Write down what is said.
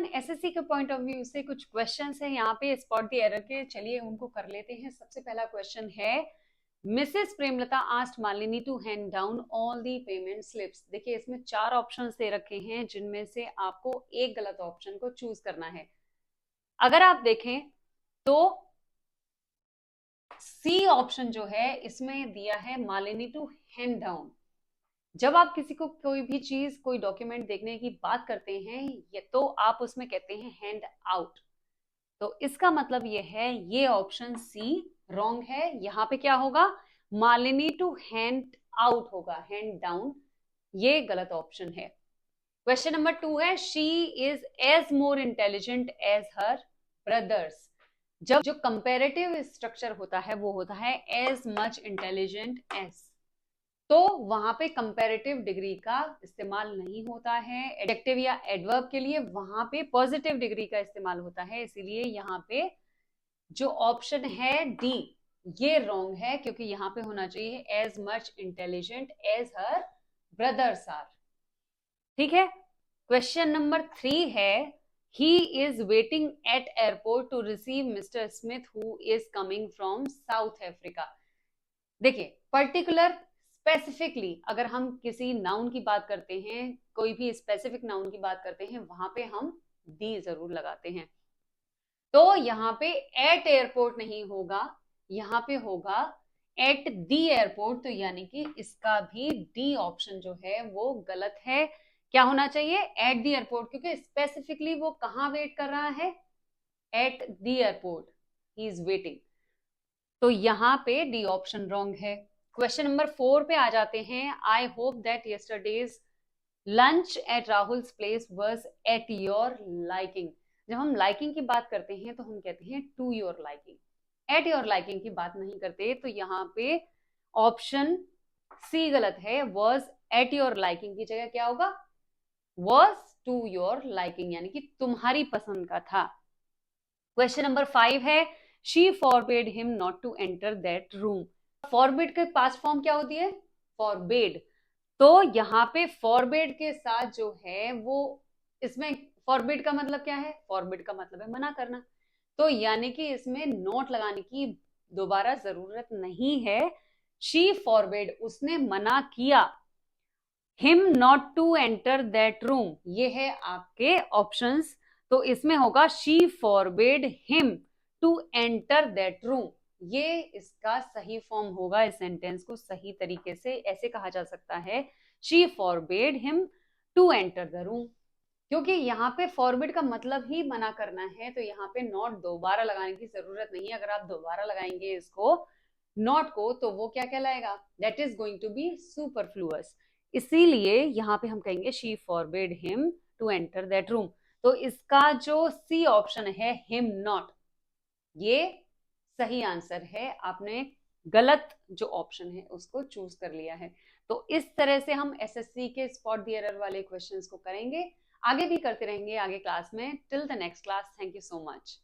Everyone, SSC के point of view से कुछ क्वेश्चंस हैं यहाँ पे स्पॉट द एरर के। चलिए उनको कर लेते हैं। सबसे पहला क्वेश्चन है, Mrs Premlata asked Malini to hand down all the payment slips. देखिए इसमें 4 ऑप्शंस दे रखे हैं जिनमें से आपको एक गलत ऑप्शन को चूज करना है। अगर आप देखें तो सी ऑप्शन जो है इसमें दिया है मालिनी टू हैंड डाउन। जब आप किसी को कोई भी चीज कोई डॉक्यूमेंट देखने की बात करते हैं ये तो आप उसमें कहते हैं हैंड आउट, तो इसका मतलब ये है ये ऑप्शन सी रॉन्ग है। यहां पे क्या होगा, मालिनी टू हैंड आउट होगा, हैंड डाउन ये गलत ऑप्शन है। क्वेश्चन नंबर 2 है, she is as more intelligent as her brothers. जब जो कंपेरेटिव स्ट्रक्चर होता है वो होता है एज मच इंटेलिजेंट एज, तो वहां पे कंपैरेटिव डिग्री का इस्तेमाल नहीं होता है। एडजेक्टिव या एडवर्ब के लिए वहां पे पॉजिटिव डिग्री का इस्तेमाल होता है। इसीलिए यहाँ पे जो ऑप्शन है डी ये रॉन्ग है, क्योंकि यहाँ पे होना चाहिए as much intelligent as her brothers are. ठीक है। क्वेश्चन नंबर 3 है, he is waiting at airport to receive Mister Smith who is coming from South Africa. देखिए पर्टिकुलर स्पेसिफिकली अगर हम किसी नाउन की बात करते हैं, कोई भी स्पेसिफिक नाउन की बात करते हैं, वहां पे हम दी जरूर लगाते हैं। तो यहाँ पे एट एयरपोर्ट नहीं होगा, यहाँ पे होगा एट दी एयरपोर्ट। तो यानी कि इसका भी डी ऑप्शन जो है वो गलत है। क्या होना चाहिए, एट दी एयरपोर्ट, क्योंकि स्पेसिफिकली वो कहाँ वेट कर रहा है, at the airport he is waiting. तो यहाँ पे डी ऑप्शन रॉन्ग है। क्वेश्चन नंबर 4 पे आ जाते हैं, I hope that yesterday's lunch at Rahul's place was at your liking. जब हम लाइकिंग की बात करते हैं तो हम कहते हैं to your liking, at your liking की बात नहीं करते। तो यहाँ पे ऑप्शन सी गलत है, वाज एट योर लाइकिंग की जगह क्या होगा, वाज टू योर लाइकिंग, यानी कि तुम्हारी पसंद का था। क्वेश्चन नंबर 5 है, she forbade him not to enter that room. Forbid के पास्ट फॉर्म क्या होती है, फॉरबेड। तो यहाँ पे फॉरबेड के साथ जो है वो, इसमें फॉरबिड का मतलब क्या है, फॉरबिड का मतलब है मना करना। तो यानी कि इसमें नोट लगाने की दोबारा जरूरत नहीं है। शी फॉरबेड उसने मना किया, him not to enter that room ये है आपके ऑप्शंस। तो इसमें होगा she forbade him to enter that room, ये इसका सही फॉर्म होगा। इस सेंटेंस को सही तरीके से ऐसे कहा जा सकता है, she forbade him to enter the room, क्योंकि यहाँ पे फॉरबिड का मतलब ही मना करना है। तो यहाँ पे नॉट दोबारा लगाने की जरूरत नहीं है। अगर आप दोबारा लगाएंगे इसको नॉट को तो वो क्या कहलाएगा, that is going to be superfluous. इसीलिए यहाँ पे हम कहेंगे she forbid him to enter that room. तो इसका जो सी ऑप्शन है हिम नॉट, ये सही आंसर है। आपने गलत जो ऑप्शन है उसको चूज कर लिया है। तो इस तरह से हम एसएससी के स्पॉट द एरर वाले क्वेश्चंस को करेंगे, आगे भी करते रहेंगे आगे क्लास में। Till the next class, thank you so much.